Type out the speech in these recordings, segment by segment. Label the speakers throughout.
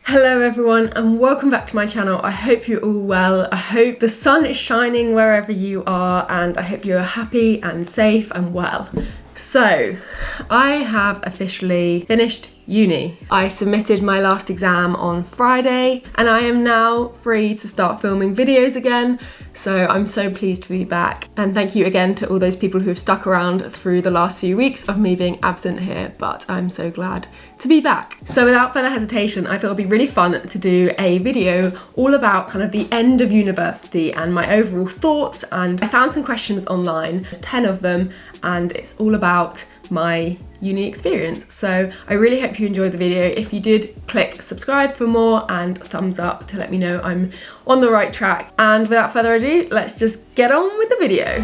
Speaker 1: Hello everyone and welcome back to my channel. I hope you're all well. I hope the sun is shining wherever you are and I hope you're happy and safe and well. So, I have officially finished uni. I submitted my last exam on Friday and I am now free to start filming videos again. So I'm so pleased to be back, and thank you again to all those people who have stuck around through the last few weeks of me being absent here, but I'm so glad to be back. So without further hesitation, I thought it'd be really fun to do a video all about kind of the end of university and my overall thoughts, and I found some questions online. There's 10 of them and it's all about my uni experience. So I really hope you enjoyed the video. If you did, click subscribe for more and thumbs up to let me know I'm on the right track. And without further ado, let's just get on with the video.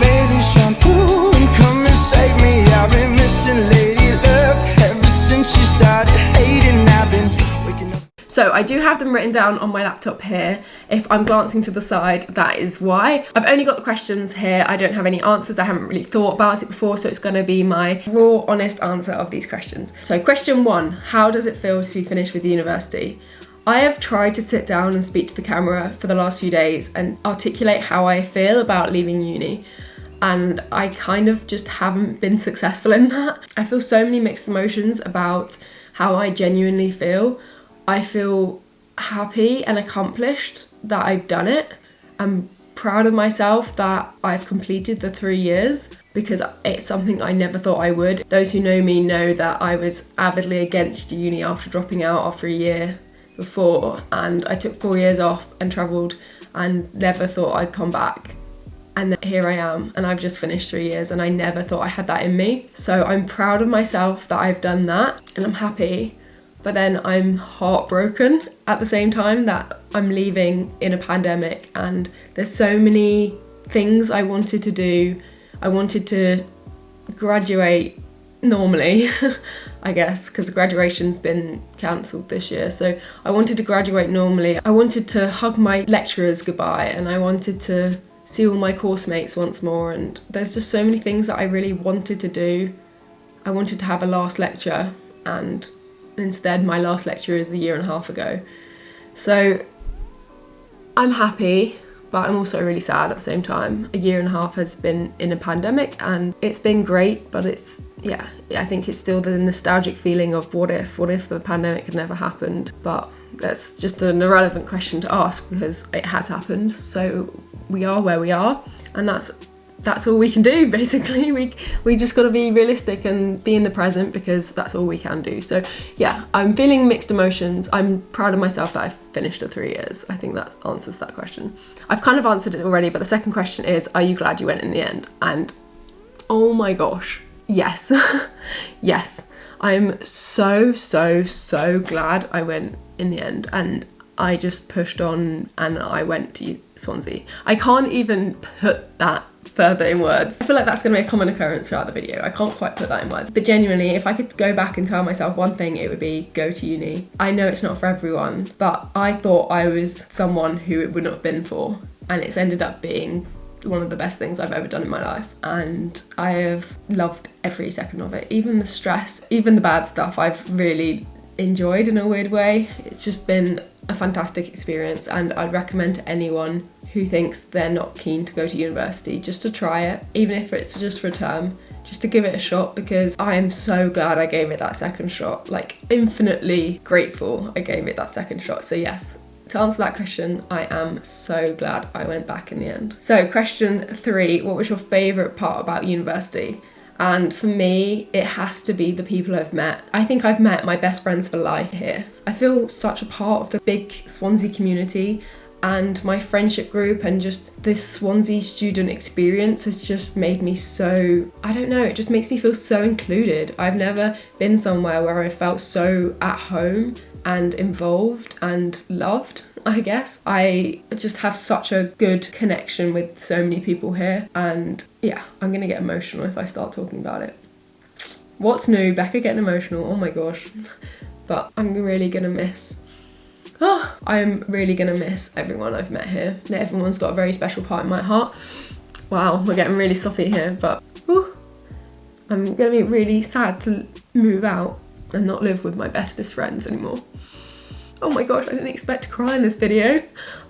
Speaker 2: Baby shampoo and come and save me. I've been missing lady luck ever since she started hating. I've been waking up.
Speaker 1: So I do have them written down on my laptop here. If I'm glancing to the side, that is why. I've only got the questions here. I don't have any answers. I haven't really thought about it before, so it's going to be my raw, honest answer of these questions. So question 1, how does it feel to be finished with university? I have tried to sit down and speak to the camera for the last few days and articulate how I feel about leaving uni. And I kind of just haven't been successful in that. I feel so many mixed emotions about how I genuinely feel. I feel happy and accomplished that I've done it. I'm proud of myself that I've completed the 3 years because it's something I never thought I would. Those who know me know that I was avidly against uni after dropping out after a year before, and I took 4 years off and travelled and never thought I'd come back. And then here I am and I've just finished 3 years and I never thought I had that in me. So I'm proud of myself that I've done that and I'm happy. But then I'm heartbroken at the same time that I'm leaving in a pandemic, and there's so many things I wanted to do. I wanted to graduate normally, I guess, because graduation's been cancelled this year. So I wanted to graduate normally. I wanted to hug my lecturers goodbye and I wanted to see all my course mates once more, and there's just so many things that I really wanted to do. I wanted to have a last lecture, and instead my last lecture is a year and a half ago. So I'm happy, but I'm also really sad at the same time. A year and a half has been in a pandemic and it's been great, but it's, yeah, I think it's still the nostalgic feeling of what if the pandemic had never happened. But that's just an irrelevant question to ask because it has happened. So we are where we are, and that's all we can do, basically. We just got to be realistic and be in the present because that's all we can do. So yeah, I'm feeling mixed emotions. I'm proud of myself that I've finished the 3 years. I think that answers that question. I've kind of answered it already, but the second question is, are you glad you went in the end? And oh my gosh, yes. Yes, I'm so glad I went in the end, and I just pushed on and I went to Swansea. I can't even put that further in words. I feel like that's going to be a common occurrence throughout the video. I can't quite put that in words. But genuinely, if I could go back and tell myself one thing, it would be go to uni. I know it's not for everyone, but I thought I was someone who it wouldn't have been for. And it's ended up being one of the best things I've ever done in my life. And I have loved every second of it. Even the stress, even the bad stuff, I've really enjoyed in a weird way. It's just been a fantastic experience, and I'd recommend to anyone who thinks they're not keen to go to university just to try it, even if it's just for a term, just to give it a shot, because I am so glad I gave it that second shot, like infinitely grateful I gave it that second shot. So yes, to answer that question, I am so glad I went back in the end. So question 3, what was your favourite part about university? And for me, it has to be the people I've met. I think I've met my best friends for life here. I feel such a part of the big Swansea community, and my friendship group and just this Swansea student experience has just made me so, I don't know, it just makes me feel so included. I've never been somewhere where I felt so at home and involved and loved, I guess. I just have such a good connection with so many people here, and yeah, I'm gonna get emotional if I start talking about it. What's new? Becca getting emotional, oh my gosh. But I'm really gonna miss I'm really gonna miss everyone I've met here. Everyone's got a very special part in my heart. Wow, we're getting really soppy here, but I'm gonna be really sad to move out and not live with my bestest friends anymore. Oh my gosh, I didn't expect to cry in this video.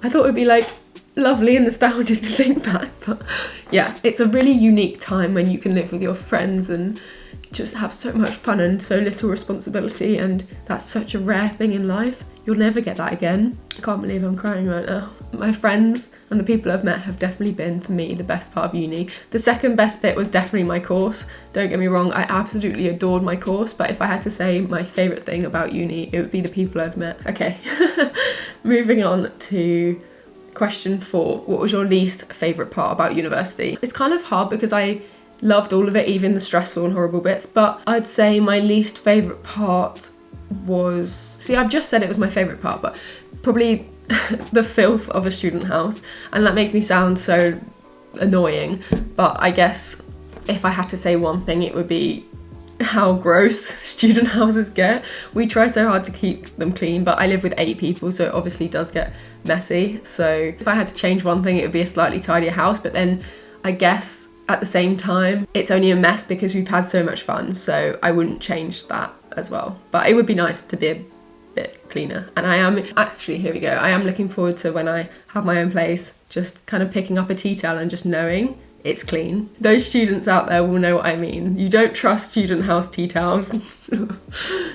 Speaker 1: I thought it would be like lovely and nostalgic to think back, but yeah, it's a really unique time when you can live with your friends and just have so much fun and so little responsibility, and that's such a rare thing in life. You'll never get that again. I can't believe I'm crying right now. My friends and the people I've met have definitely been, for me, the best part of uni. The second best bit was definitely my course. Don't get me wrong, I absolutely adored my course, but if I had to say my favourite thing about uni, it would be the people I've met. Okay, moving on to question 4. What was your least favourite part about university? It's kind of hard because I loved all of it, even the stressful and horrible bits, but I'd say my least favourite part was, see, I've just said it was my favourite part, but probably the filth of a student house, and that makes me sound so annoying, but I guess if I had to say one thing, it would be how gross student houses get. We try so hard to keep them clean, but I live with 8 people, so it obviously does get messy. So if I had to change one thing, it would be a slightly tidier house, but then I guess at the same time, it's only a mess because we've had so much fun, so I wouldn't change that as well. But it would be nice to be a bit cleaner. And I am, actually, here we go, I am looking forward to when I have my own place, just kind of picking up a tea towel and just knowing it's clean. Those students out there will know what I mean. You don't trust student house tea towels.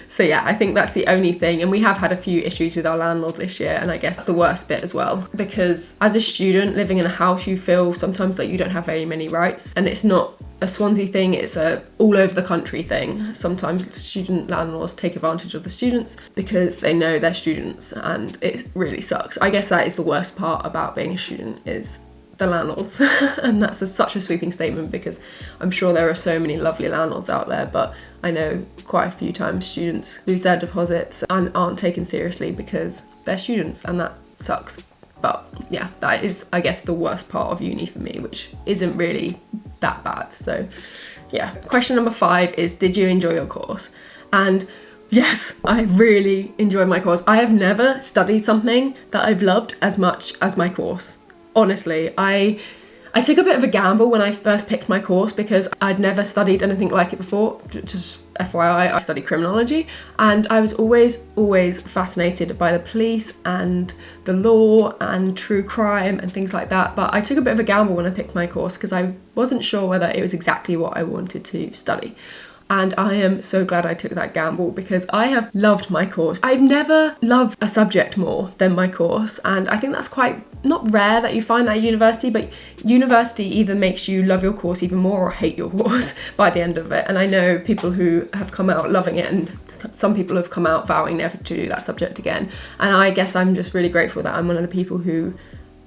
Speaker 1: So yeah, I think that's the only thing. And we have had a few issues with our landlord this year, and I guess the worst bit as well, because as a student living in a house, you feel sometimes like you don't have very many rights, and it's not a Swansea thing, it's a all over the country thing. Sometimes student landlords take advantage of the students because they know they're students, and it really sucks. I guess that is the worst part about being a student, is the landlords. And that's such a sweeping statement because I'm sure there are so many lovely landlords out there, but I know quite a few times students lose their deposits and aren't taken seriously because they're students, and that sucks. But yeah, that is, I guess, the worst part of uni for me, which isn't really that bad. So yeah. Question number 5 is, did you enjoy your course? And yes, I really enjoyed my course. I have never studied something that I've loved as much as my course. Honestly, I took a bit of a gamble when I first picked my course because I'd never studied anything like it before. Just FYI, I studied criminology, and I was always fascinated by the police and the law and true crime and things like that. But I took a bit of a gamble when I picked my course because I wasn't sure whether it was exactly what I wanted to study. And I am so glad I took that gamble because I have loved my course. I've never loved a subject more than my course, and I think that's quite not rare that you find that at university, but university either makes you love your course even more or hate your course by the end of it. And I know people who have come out loving it, and some people have come out vowing never to do that subject again. And I guess I'm just really grateful that I'm one of the people who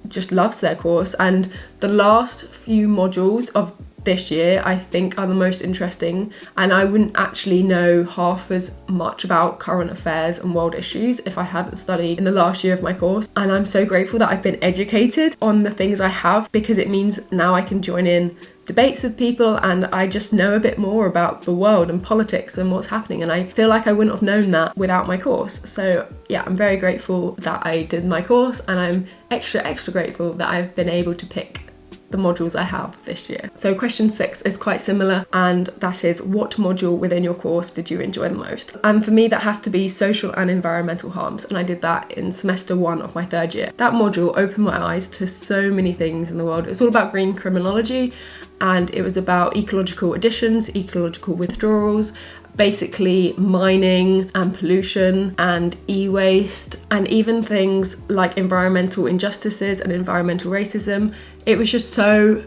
Speaker 1: just loves their course. And the last few modules of this year I think are the most interesting, and I wouldn't actually know half as much about current affairs and world issues if I hadn't studied in the last year of my course. And I'm so grateful that I've been educated on the things I have, because it means now I can join in debates with people and I just know a bit more about the world and politics and what's happening, and I feel like I wouldn't have known that without my course. So yeah, I'm very grateful that I did my course, and I'm extra grateful that I've been able to pick the modules I have this year. So question 6 is quite similar, and that is, what module within your course did you enjoy the most? And for me that has to be social and environmental harms, and I did that in semester 1 of my 3rd year. That module opened my eyes to so many things in the world. It's all about green criminology, and it was about ecological additions, ecological withdrawals, basically mining and pollution and e-waste, and even things like environmental injustices and environmental racism. It was just so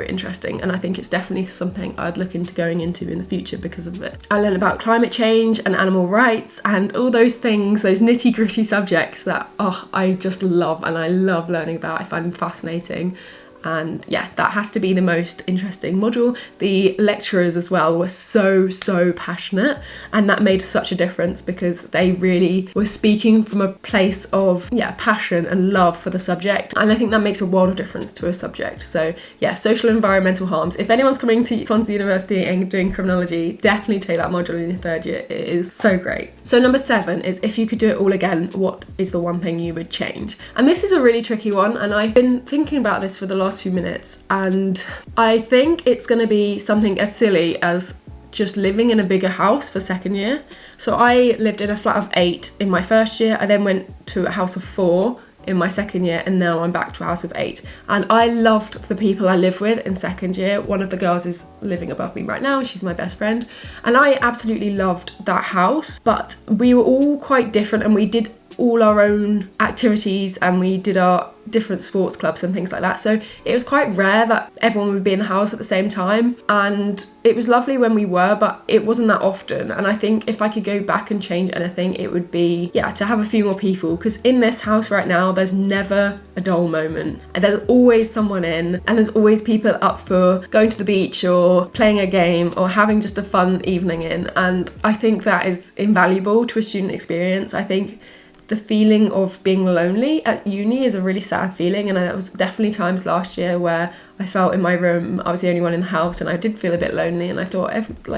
Speaker 1: interesting, and I think it's definitely something I'd look into going into in the future because of it. I learned about climate change and animal rights and all those things, those nitty-gritty subjects that I just love, and I love learning about. I find them fascinating. And yeah, that has to be the most interesting module. The lecturers as well were so passionate, and that made such a difference because they really were speaking from a place of passion and love for the subject, and I think that makes a world of difference to a subject. So yeah, social and environmental harms. If anyone's coming to Swansea University and doing criminology, definitely take that module in your 3rd year. It is so great. So number 7 is, if you could do it all again, what is the one thing you would change? And this is a really tricky one, and I've been thinking about this for the last few minutes, and I think it's going to be something as silly as just living in a bigger house for second year. So I lived in a flat of 8 in my first year. I then went to a house of 4 in my second year, and now I'm back to a house of 8. And I loved the people I live with in second year. One of the girls is living above me right now, and she's my best friend. And I absolutely loved that house, but we were all quite different, and we did all our own activities, and we did our different sports clubs and things like that. So it was quite rare that everyone would be in the house at the same time, and it was lovely when we were, but it wasn't that often. And I think if I could go back and change anything, it would be, yeah, to have a few more people, because in this house right now there's never a dull moment, and there's always someone in, and there's always people up for going to the beach or playing a game or having just a fun evening in. And I think that is invaluable to a student experience. I think the feeling of being lonely at uni is a really sad feeling, and there was definitely times last year where I felt in my room I was the only one in the house, and I did feel a bit lonely, and I thought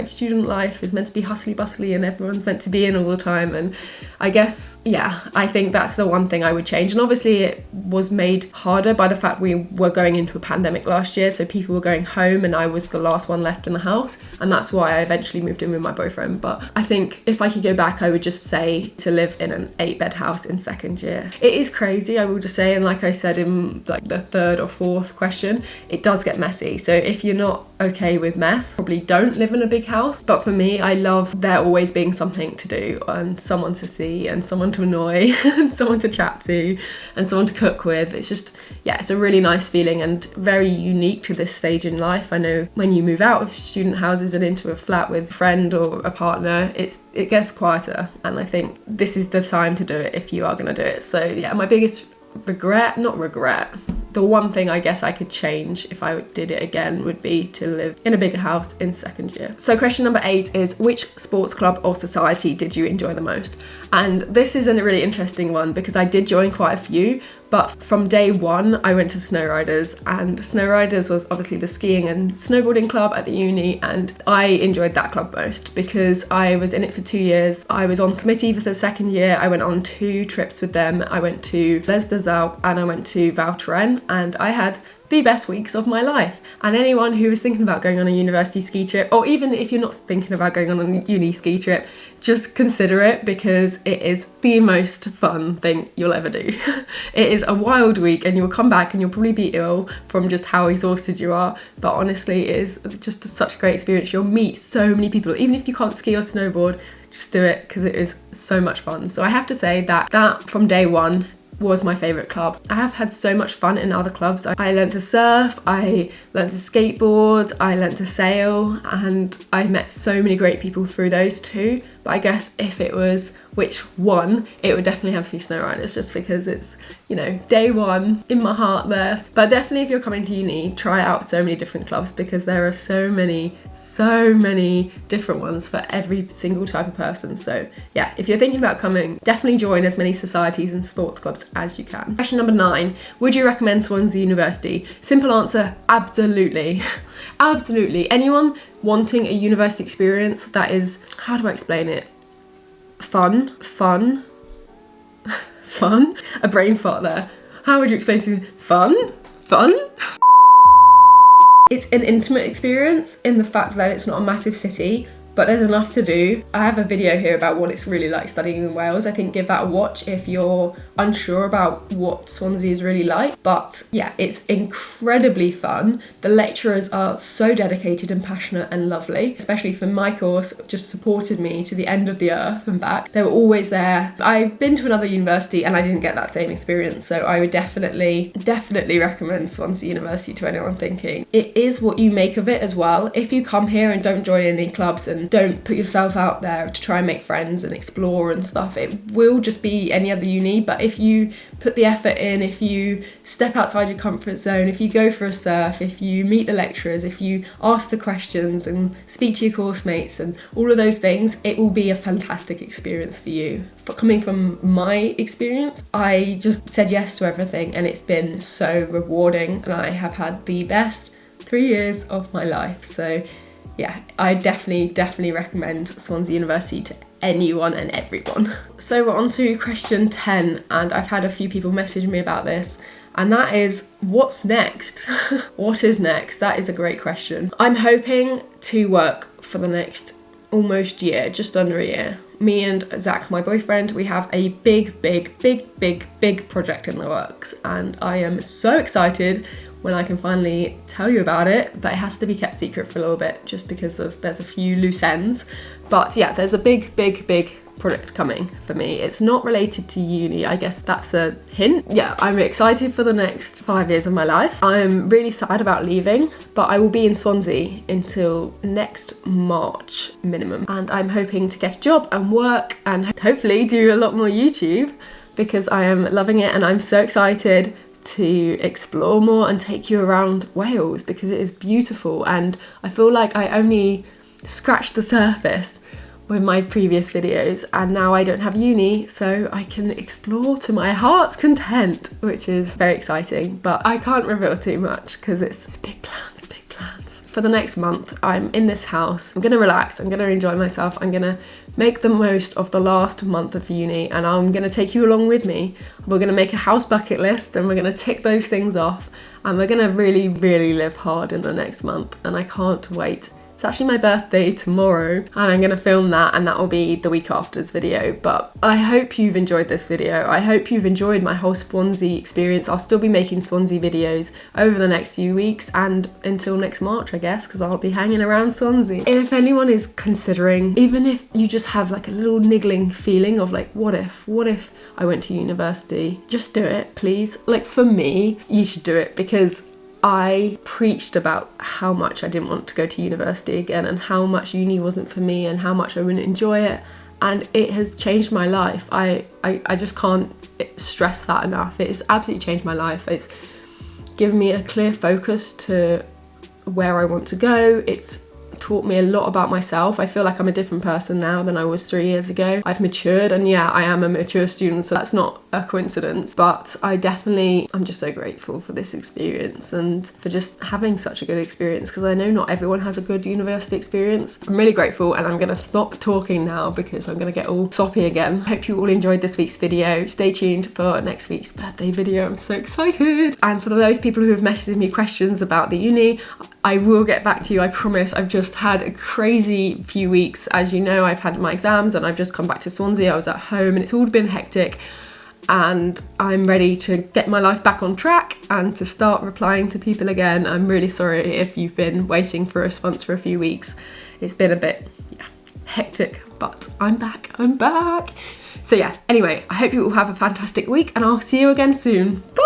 Speaker 1: student life is meant to be hustly bustly and everyone's meant to be in all the time. And I guess, yeah, I think that's the one thing I would change. And obviously it was made harder by the fact we were going into a pandemic last year, so people were going home and I was the last one left in the house, and that's why I eventually moved in with my boyfriend. But I think if I could go back, I would just say to live in an 8-bed house in second year. It is crazy, I will just say, and like I said in like the third or fourth question, it does get messy. So if you're not okay with mess, probably don't live in a big house. But for me, I love there always being something to do and someone to see and someone to annoy and someone to chat to and someone to cook with. It's just, yeah, it's a really nice feeling and very unique to this stage in life. I know when you move out of student houses and into a flat with a friend or a partner, it gets quieter, and I think this is the time to do it if you are going to do it. So yeah, my biggest the one thing I guess I could change if I did it again would be to live in a bigger house in second year. So question number 8 is, which sports club or society did you enjoy the most? And this is a really interesting one because I did join quite a few, but from day one I went to Snow Riders, and Snow Riders was obviously the skiing and snowboarding club at the uni, and I enjoyed that club most because I was in it for 2 years. I was on committee for the second year. I went on 2 trips with them. I went to Les des Alpes and I went to Val Thorens, and I had the best weeks of my life. And anyone who is thinking about going on a university ski trip, or even if you're not thinking about going on a uni ski trip, just consider it because it is the most fun thing you'll ever do. It is a wild week and you'll come back and you'll probably be ill from just how exhausted you are, but honestly it is just such a great experience. You'll meet so many people, even if you can't ski or snowboard, just do it because it is so much fun. So I have to say that from day one was my favourite club. I have had so much fun in other clubs. I learned to surf, I learned to skateboard, I learned to sail, and I met so many great people through those too. But I guess if it was which one, it would definitely have to be Snow Riders, just because it's, you know, day one in my heart there. But definitely if you're coming to uni, try out so many different clubs because there are so many different ones for every single type of person. So yeah, if you're thinking about coming, definitely join as many societies and sports clubs as you can. Question number 9, would you recommend Swansea University? Simple answer, absolutely. Absolutely. Anyone wanting a university experience that is, how do I explain it? Fun. A brain fart there. How would you explain something? Fun? It's an intimate experience in the fact that it's not a massive city, but there's enough to do. I have a video here about what it's really like studying in Wales. I think give that a watch if you're unsure about what Swansea is really like. But yeah, it's incredibly fun. The lecturers are so dedicated and passionate and lovely, especially for my course, just supported me to the end of the earth and back. They were always there. I've been to another university and I didn't get that same experience, so I would definitely recommend Swansea University to anyone thinking. It is what you make of it as well. If you come here and don't join any clubs and don't put yourself out there to try and make friends and explore and stuff, it will just be any other uni. But if you put the effort in, if you step outside your comfort zone, if you go for a surf, if you meet the lecturers, if you ask the questions and speak to your course mates and all of those things, it will be a fantastic experience for you. Coming from my experience, I just said yes to everything and it's been so rewarding, and I have had the best 3 years of my life. So yeah, I definitely recommend Swansea University to anyone and everyone. So we're on to question 10, and I've had a few people message me about this, And that is, what's next? What is next? That is a great question. I'm hoping to work for the next almost year, just under a year. Me and Zach, my boyfriend, we have a big project in the works, and I am so excited when I can finally tell you about it, but it has to be kept secret for a little bit just because there's a few loose ends. But yeah, there's a big project coming for me. It's not related to uni, I guess that's a hint. Yeah, I'm excited for the next 5 years of my life. I'm really sad about leaving, but I will be in Swansea until next March minimum. And I'm hoping to get a job and work and hopefully do a lot more YouTube because I am loving it, and I'm so excited to explore more and take you around Wales because it is beautiful, and I feel like I only scratched the surface with my previous videos, and now I don't have uni, so I can explore to my heart's content, which is very exciting. But I can't reveal too much because it's big plans. For the next month, I'm in this house. I'm gonna relax, I'm gonna enjoy myself, I'm gonna make the most of the last month of uni, and I'm gonna take you along with me. We're gonna make a house bucket list and we're gonna tick those things off, and we're gonna really live hard in the next month, and I can't wait. It's actually my birthday tomorrow, and I'm gonna film that, and that will be the week after's video. But I hope you've enjoyed this video. I hope you've enjoyed my whole Swansea experience. I'll still be making Swansea videos over the next few weeks and until next March, I guess, because I'll be hanging around Swansea. If anyone is considering, even if you just have like a little niggling feeling of like, what if I went to university, just do it, please. Like, for me, you should do it, because I preached about how much I didn't want to go to university again, and how much uni wasn't for me, and how much I wouldn't enjoy it, and it has changed my life. I just can't stress that enough. It's absolutely changed my life. It's given me a clear focus to where I want to go. It's taught me a lot about myself. I feel like I'm a different person now than I was 3 years ago. I've matured, and yeah, I am a mature student, so that's not a coincidence. But I'm just so grateful for this experience and for just having such a good experience, because I know not everyone has a good university experience. I'm really grateful, and I'm gonna stop talking now because I'm gonna get all soppy again. I hope you all enjoyed this week's video. Stay tuned for next week's birthday video. I'm so excited. And for those people who have messaged me questions about the uni, I will get back to you, I promise. I've just had a crazy few weeks. As you know, I've had my exams and I've just come back to Swansea. I was at home and it's all been hectic, and I'm ready to get my life back on track and to start replying to people again. I'm really sorry if you've been waiting for a response for a few weeks. It's been a bit hectic, but I'm back. So yeah, anyway, I hope you all have a fantastic week, and I'll see you again soon. Bye!